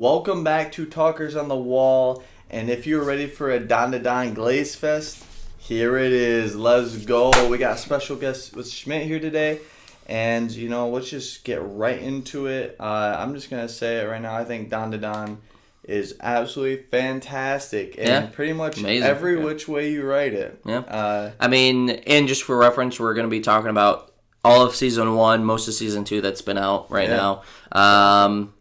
Welcome back to Talkers on the Wall, and if you're ready for a Dandadan Glaze Fest, here it is. Let's go. We got a special guest with Schmidt here today, and let's just get right into it. I'm just gonna say it right now. I think Dandadan is absolutely fantastic, and pretty much amazing. Every which way you write it. Yeah. And just for reference, we're gonna be talking about all of season 1, most of season 2 that's been out right now.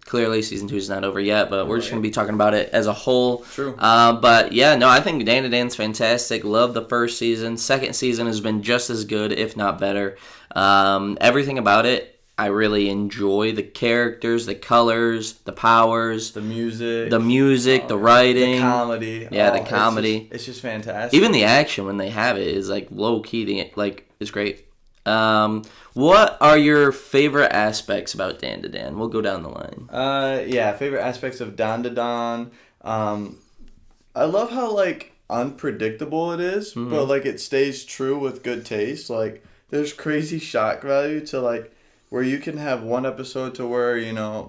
Clearly season 2 is not over yet, but we're just going to be talking about it as a whole. True. I think Dandadan's fantastic. Love the first season. Second season has been just as good, if not better. Everything about it, I really enjoy. The characters, the colors, the powers. The music, the writing. The comedy. Yeah, the comedy. It's just fantastic. Even the action when they have it is like low-key. It's great. What are your favorite aspects about Dandadan? We'll go down the line. Favorite aspects of Dandadan. I love how unpredictable it is, but it stays true with good taste. There's crazy shock value to where you can have one episode to where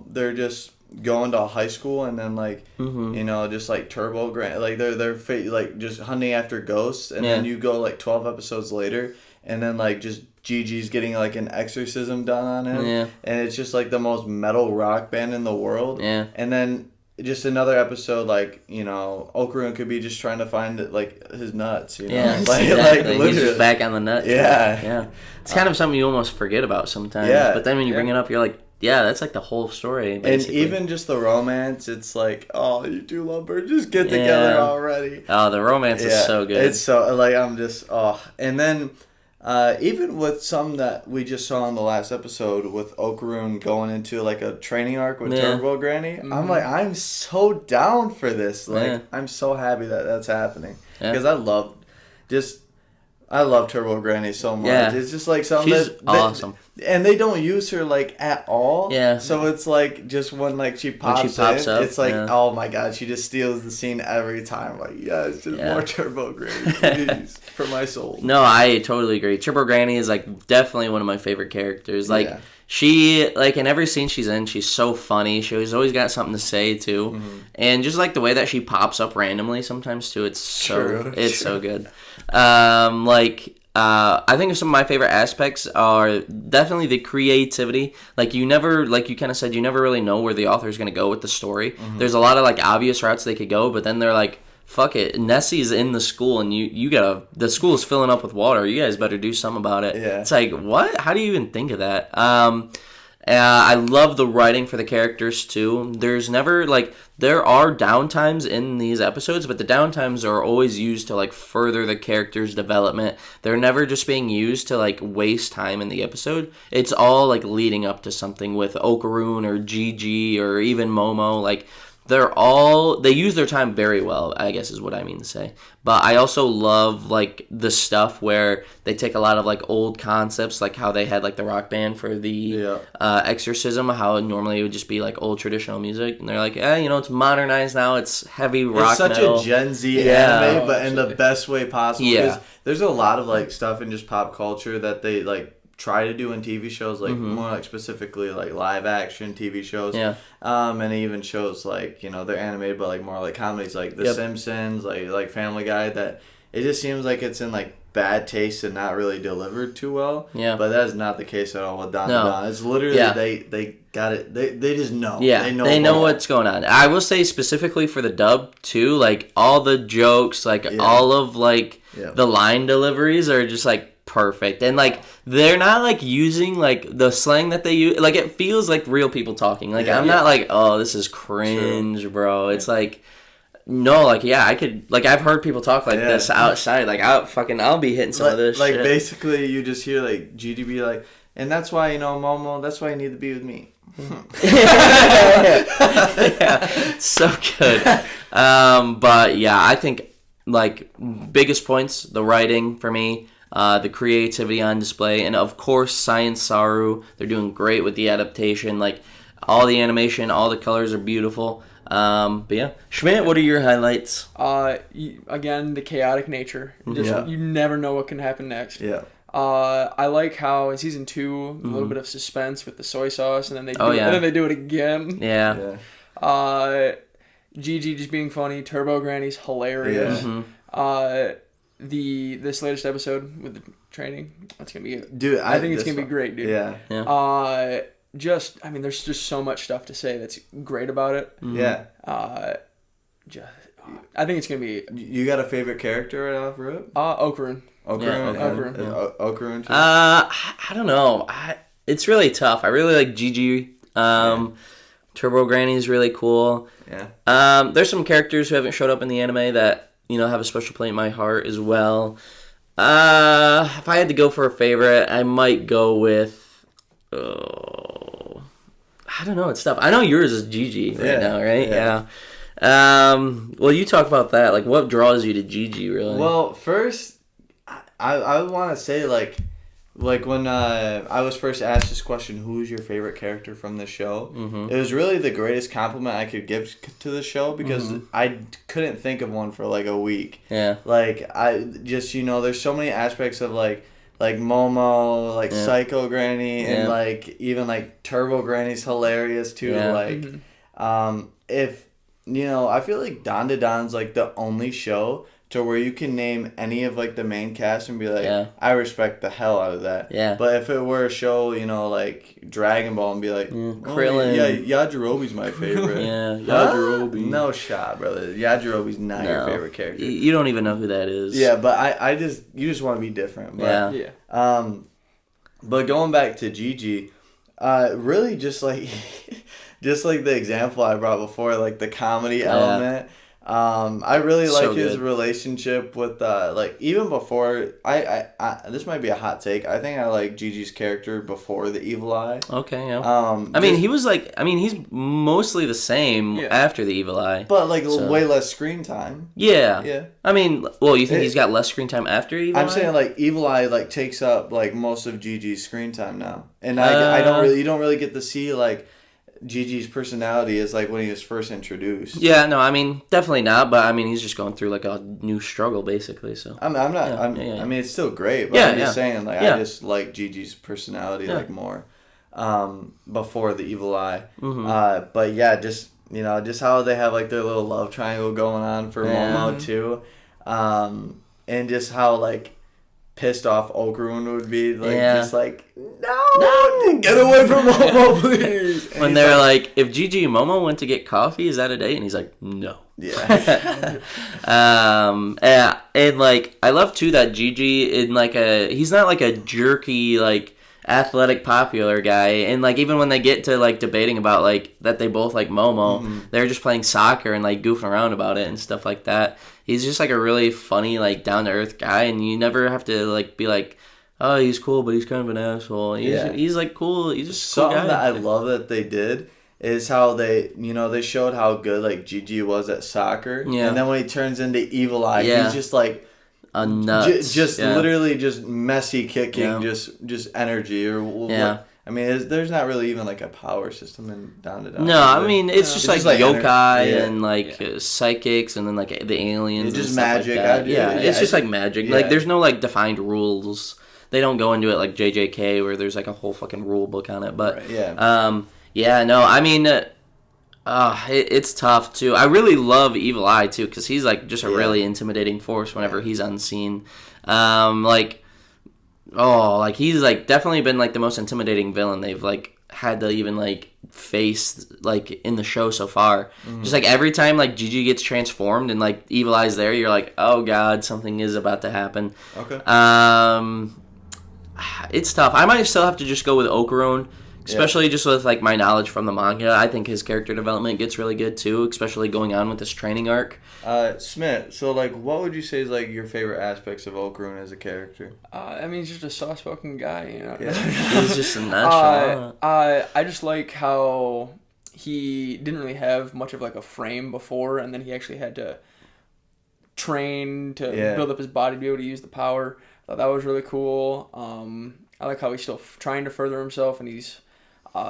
they're just going to high school and then just Turbo Grant they're just hunting after ghosts, and then you go 12 episodes later and then just Gigi's getting an exorcism done on him, and it's just the most metal rock band in the world, and then just another episode Okarun could be just trying to find his nuts, exactly. He's just back on the nuts. Yeah. It's kind of something you almost forget about sometimes, but then when you bring it up, you're like, yeah, that's the whole story, basically. And even just the romance, it's oh, you two lovebirds, just get together already. Oh, the romance is so good. It's so, I'm just, and then even with some that we just saw in the last episode with Okarun going into a training arc with Turbo Granny, I'm so down for this. I'm so happy that that's happening because I love Turbo Granny so much. Yeah. It's just something she's awesome. And they don't use her at all. Yeah. So it's just when she pops up, it's oh my god, she just steals the scene every time. It's just more Turbo Granny, please, for my soul. No, I totally agree. Turbo Granny is definitely one of my favorite characters. She in every scene she's in, she's so funny. She's always got something to say too, and just the way that she pops up randomly sometimes too. It's so good. I think some of my favorite aspects are definitely the creativity. You never, you kind of said, you never really know where the author is going to go with the story. There's a lot of obvious routes they could go, but then they're fuck it, Nessie's in the school and the school is filling up with water. You guys better do something about it. Yeah. It's what? How do you even think of that? I love the writing for the characters too. There's never there are downtimes in these episodes, but the downtimes are always used to further the characters' development. They're never just being used to waste time in the episode. It's all leading up to something with Okarun or Gigi or even Momo. They use their time very well, I guess is what I mean to say. But I also love the stuff where they take a lot of old concepts, how they had the rock band for the exorcism, how normally it would just be old traditional music, and they're it's modernized now, it's heavy rock. It's such metal. a Gen Z anime, but in the best way possible. Yeah, there's a lot of stuff in just pop culture that they try to do in TV shows, more specifically live action TV shows. Yeah. And even shows they're animated, but more comedies The Simpsons, Family Guy. That it just seems it's in bad taste and not really delivered too well. Yeah. But that is not the case at all with Dandadan. No. It's literally they got it. They just know. Yeah. They know what's going on. I will say specifically for the dub too, all the jokes, all of the line deliveries are just perfect, and they're not using the slang that they use. It feels like real people talking. I'm not oh, this is cringe. True. Bro. It's no, I could I've heard people talk this outside. I'll be hitting some of this shit. Basically you just hear Gigi be and that's why Momo, that's why you need to be with me. So good. But yeah, I think biggest points, the writing for me. The creativity on display, and of course Science Saru. They're doing great with the adaptation. All the animation, all the colors are beautiful. But yeah, Schmidt, what are your highlights? Again, the chaotic nature. You never know what can happen next. Yeah. I like how in season 2, a little bit of suspense with the soy sauce, and then they do it again. Yeah. Gigi just being funny. Turbo Granny's hilarious. This latest episode with the training, that's gonna be it. Dude, I think it's gonna be great, dude. Yeah. There's just so much stuff to say that's great about it. Yeah. I think it's gonna be. You got a favorite character right off rip? Okarun. Okarun. Too? I don't know. It's really tough. I really like Gigi. Turbo Granny's really cool. Yeah. There's some characters who haven't showed up in the anime that have a special place in my heart as well. If I had to go for a favorite, I might go with. I don't know. It's tough. I know yours is Gigi right now, right? Yeah. Well, you talk about that. Like, what draws you to Gigi, really? Well, first, I want to say, like when I was first asked this question, who's your favorite character from the show? It was really the greatest compliment I could give to the show because I couldn't think of one for, like, a week. Yeah. Like, I just, there's so many aspects of, like Momo, like Psycho Granny, and like even like Turbo Granny's hilarious too. Yeah. Like, if I feel like Dandadan's like the only show to where you can name any of like the main cast and be like, I respect the hell out of that. Yeah. But if it were a show, like Dragon Ball, and be like, Krillin. Yajirobe's my favorite. Yajirobe. No shot, brother. Yajirobe's not your favorite character. You don't even know who that is. Yeah, but you just want to be different. But, but going back to Gigi, really just like the example I brought before, like the comedy element. I really like his relationship with like even before I this might be a hot take. I think I like Gigi's character before the Evil Eye. Okay, yeah. He's mostly the same after the Evil Eye, but like way less screen time. Yeah. Yeah. You think he's got less screen time after Evil Eye? I'm saying like Evil Eye like takes up like most of Gigi's screen time now, and you don't really get to see like Gigi's personality is like when he was first introduced. Yeah, no, definitely not. But he's just going through like a new struggle, basically. So I'm not. It's still great. But I'm just saying, like, I just like Gigi's personality like more before the Evil Eye. But yeah, just just how they have like their little love triangle going on for Momo too, and just how like pissed off Okarun would be, like, just like, no, get away from Momo, please. When they're like, if Gigi and Momo went to get coffee, is that a date? And he's like, no. Yeah. And like, I love too that Gigi he's not like a jerky, like, athletic popular guy, and like even when they get to like debating about like that they both like Momo, they're just playing soccer and like goofing around about it and stuff like that. He's just like a really funny, like down to earth guy, and you never have to like be like, oh, he's cool, but he's kind of an asshole. He's like cool. He's just a cool something guy. that I love that they did is how they they showed how good like Gigi was at soccer, and then when he turns into Evil Eye, he's just like a nuts. Literally just messy kicking, just energy or what. There's not really even like a power system in Dandadan. No, it's just like yokai and like psychics and then like the aliens. It's just and magic. Like that. It's just like magic. Yeah. Like there's no like defined rules. They don't go into it like JJK where there's like a whole fucking rule book on it. But it's tough too. I really love Evil Eye too because he's like just a really intimidating force whenever he's unseen. He's like definitely been like the most intimidating villain they've like had to even like face like in the show so far. Just like every time like Gigi gets transformed and like Evil Eye's there, you're like, oh god, something is about to happen. Okay. It's tough. I might still have to just go with Okarun. Especially just with, like, my knowledge from the manga. I think his character development gets really good, too. Especially going on with this training arc. Smith, so, like, what would you say is, like, your favorite aspects of Okarun as a character? He's just a soft-spoken guy, Yeah. He's just a nutshell. I just like how he didn't really have much of, like, a frame before, and then he actually had to train to build up his body to be able to use the power. I thought that was really cool. I like how he's still trying to further himself, and he's...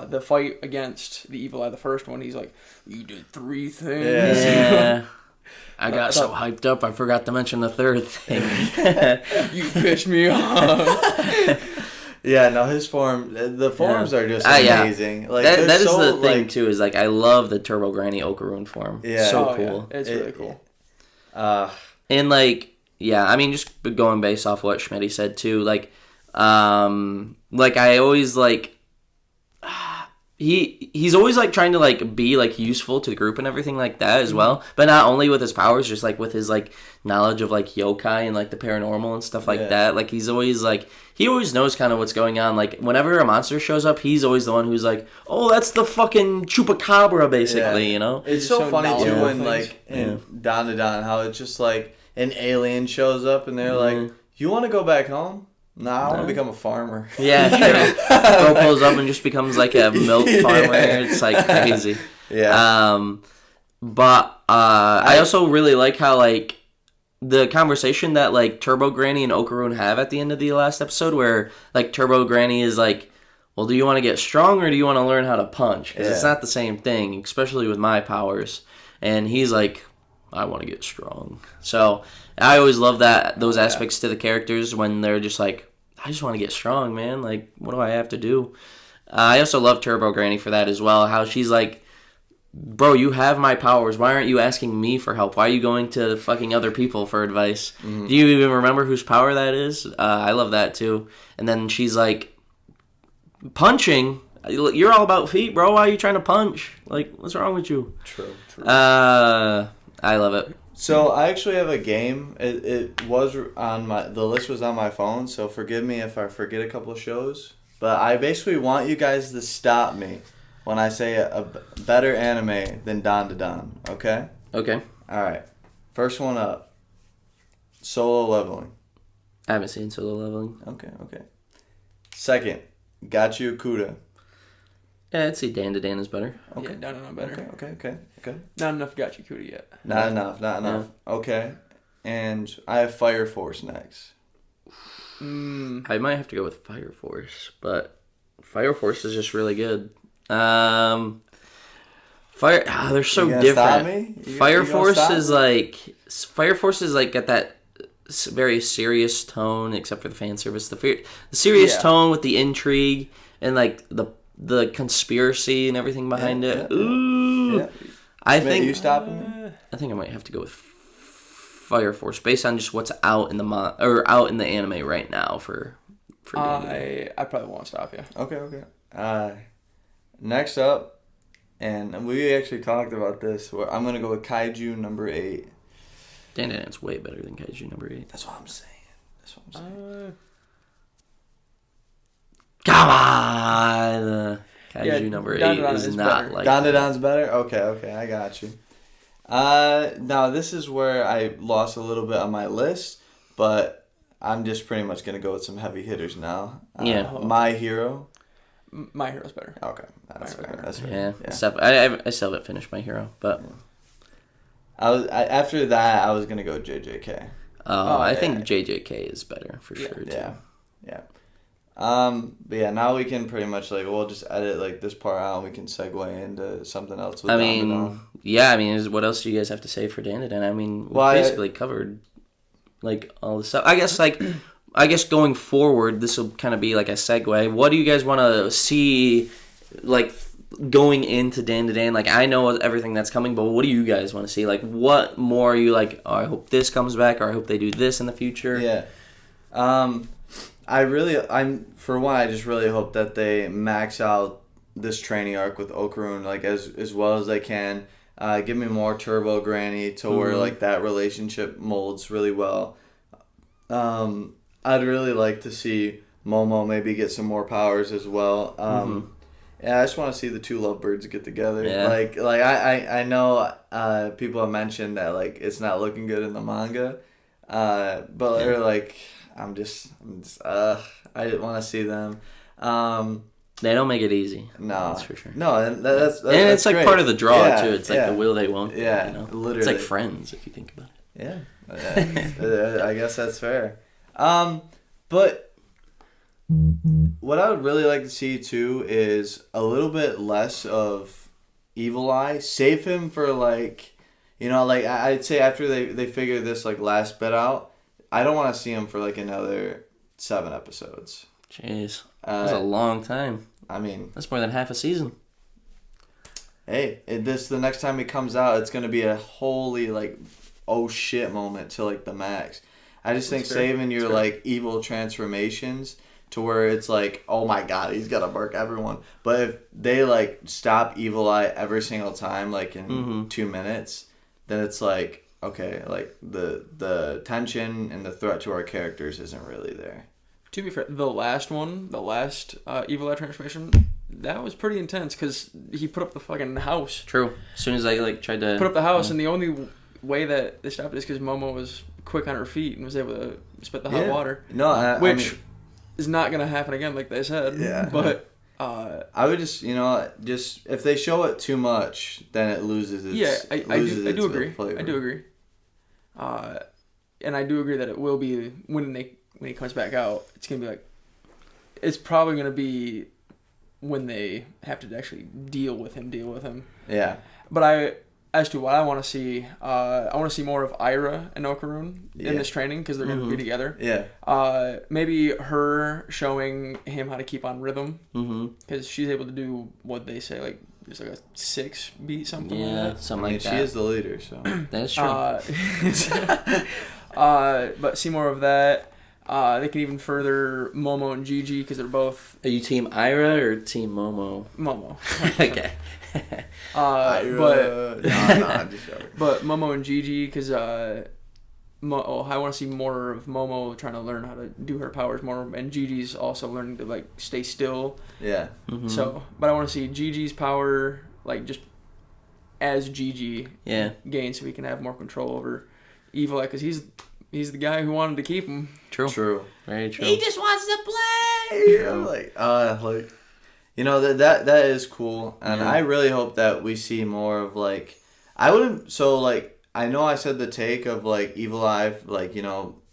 the fight against the Evil Eye, the first one, he's like, you did 3 things. Yeah. I got so hyped up, I forgot to mention the third thing. You pissed me off. Yeah, no, his form, the forms are just amazing. Yeah. Like that is so, the thing too. Is like I love the Turbo Granny Okaroon form. Yeah, so cool. Yeah. It's really cool. And like, yeah, I mean, just going based off what Schmitty said too. Like I always like. He's always like trying to like be like useful to the group and everything like that as well, but not only with his powers, just like with his like knowledge of like yokai and like the paranormal and stuff like that. Like he's always like he always knows kind of what's going on. Like whenever a monster shows up, he's always the one who's like, oh, that's the fucking chupacabra, basically. You know, it's so funny too when like in Dandadan how it's just like an alien shows up and they're like, you want to go back home? Nah, I want to become a farmer. Yeah, Bro pulls up and just becomes like a milk farmer. It's like crazy. Yeah. But I also really like how like the conversation that like Turbo Granny and Okaroon have at the end of the last episode, where like Turbo Granny is like, well, do you want to get strong or do you want to learn how to punch? Because it's not the same thing, especially with my powers. And he's like, I want to get strong. So I always love those aspects to the characters when they're just like, I just want to get strong, man. Like, what do I have to do? I also love Turbo Granny for that as well. How she's like, bro, you have my powers. Why aren't you asking me for help? Why are you going to fucking other people for advice? Mm-hmm. Do you even remember whose power that is? I love that too. And then she's like, punching? You're all about feet, bro. Why are you trying to punch? Like, what's wrong with you? True. I love it. So I actually have a game. It was on the list was on my phone, so forgive me if I forget a couple of shows. But I basically want you guys to stop me when I say a better anime than Dandadan, okay? Okay. All right. First one up. Solo Leveling. I haven't seen Solo Leveling. Okay. Second, Gachi Okuda. Yeah, I'd say Dandadan is better. Okay. Yeah, Dandadan better. Okay. Not enough Gachi Kuda yet. Not enough. Yeah. Okay. And I have Fire Force next. I might have to go with Fire Force, but Fire Force is just really good. They're so different. Fire Force is like got that very serious tone, except for the fan service. The serious tone with the intrigue and like the conspiracy and everything behind it. Ooh. Yeah. I think you stopping me? I think I might have to go with Fire Force based on just what's out in out in the anime right now for I probably won't stop you. Okay. Next up, and we actually talked about this. I'm gonna go with Kaiju number 8. Dandadan's way better than Kaiju number 8. That's what I'm saying. Come on! Kaiju number 8 is not better. like Dandadan's better? Okay, I got you. Now this is where I lost a little bit on my list, but I'm just pretty much going to go with some heavy hitters now. My Hero. My Hero's better. Okay, that's fair. Yeah. I still haven't finished My Hero, but... After that, I was going to go JJK. I think JJK is better for sure, too. Yeah. But yeah, now we can pretty much we'll just edit this part out and we can segue into something else with Dandadan. What else do you guys have to say for Dandadan? I mean, we basically covered all the stuff. I guess going forward, this will kind of be like a segue. What do you guys want to see going into Dandadan? I know everything that's coming, but what do you guys want to see? What more are you I hope this comes back, or I hope they do this in the future? Yeah. I just really hope that they max out this training arc with Okaroon as well as they can. Give me more Turbo Granny to where that relationship molds really well. I'd really like to see Momo maybe get some more powers as well. Yeah, I just want to see the two lovebirds get together. Yeah. I know people have mentioned that it's not looking good in the manga, but they're I didn't want to see them. They don't make it easy. No, that's for sure. No, and that's and it's great. Part of the draw too. It's the will they won't. Yeah, literally. It's like Friends if you think about it. Yeah, I guess that's fair. But what I would really like to see too is a little bit less of Evil Eye. Save him for I'd say after they figure this last bit out. I don't want to see him for another 7 episodes. Jeez. That's a long time. I mean, that's more than half a season. Hey, the next time it comes out, it's gonna be a holy like, oh shit moment to like the max. I just think saving your like evil transformations to where it's like, oh my god, he's gonna murk everyone. But if they like stop Evil Eye every single time, like in 2 minutes, then it's like, okay, like the tension and the threat to our characters isn't really there. To be fair, the last Evil Eye transformation, that was pretty intense because he put up the fucking house. True. As soon as I like tried to put up the house, and the only way that they stopped it is because Momo was quick on her feet and was able to spit the hot water. No, which is not gonna happen again, like they said. Yeah. But I would just if they show it too much, then it loses its. Yeah, I do agree. Flavor. I do agree. And I do agree that it will be when he comes back out. It's gonna be like, it's probably gonna be when they have to actually deal with him. Yeah. But as to what I want to see, I want to see more of Ira and Okarun in this training because they're going to be together. Yeah. Maybe her showing him how to keep on rhythm because she's able to do what they say, like just like a 6 beat something. Yeah, like that. something like that. She is the leader, so that's true. But see more of that. They can even further Momo and Gigi because they're both. Are you Team Ira or Team Momo? Momo. Okay. But I'm just joking. But Momo and Gigi because I want to see more of Momo trying to learn how to do her powers more, and Gigi's also learning to like stay still. Yeah. Mm-hmm. So, but I want to see Gigi's power like just as Gigi gain, so he can have more control over Evil Eye because he's the guy who wanted to keep him. True. Very true. He just wants to play. Yeah, that is cool, and I really hope that we see more of like. I wouldn't. So like, I know I said the take of like Evil Eye, like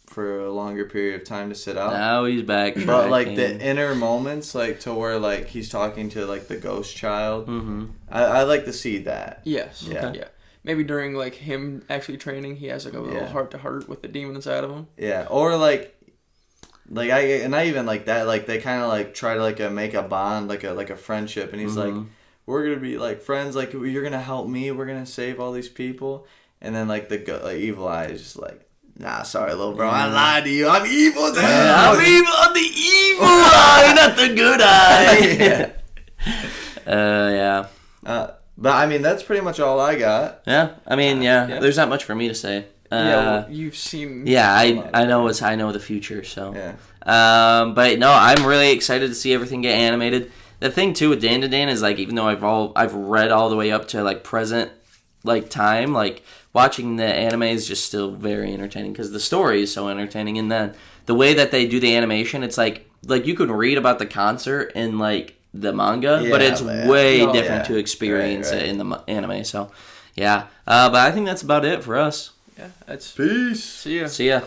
for a longer period of time to sit out. Now he's back. But like the inner moments, like to where like he's talking to like the ghost child. Mm-hmm. I like to see that. Yes. Yeah. Okay. Yeah. Maybe during like him actually training, he has like a little heart to heart with the demon inside of him. Yeah, or like I even like that. Like they kind of like try to like make a bond, like a friendship, and he's like, we're gonna be like friends. Like you're gonna help me. We're gonna save all these people. And then like the Evil Eye is just like, nah, sorry, little bro, I lied to you. I'm evil. I'm evil. I'm the evil eye, not the good eye. Yeah. But I mean, that's pretty much all I got. Yeah, I mean, there's not much for me to say. Well, you've seen. Yeah, I know the future, so. Yeah. But no, I'm really excited to see everything get animated. The thing too with Dandadan is like, even though I've read all the way up to like present like time, like watching the anime is just still very entertaining because the story is so entertaining, and then the way that they do the animation, it's like you can read about the concert in like the manga, but it's way different to experience it in the anime. So, yeah. But I think that's about it for us. Yeah, that's peace. See ya. See ya.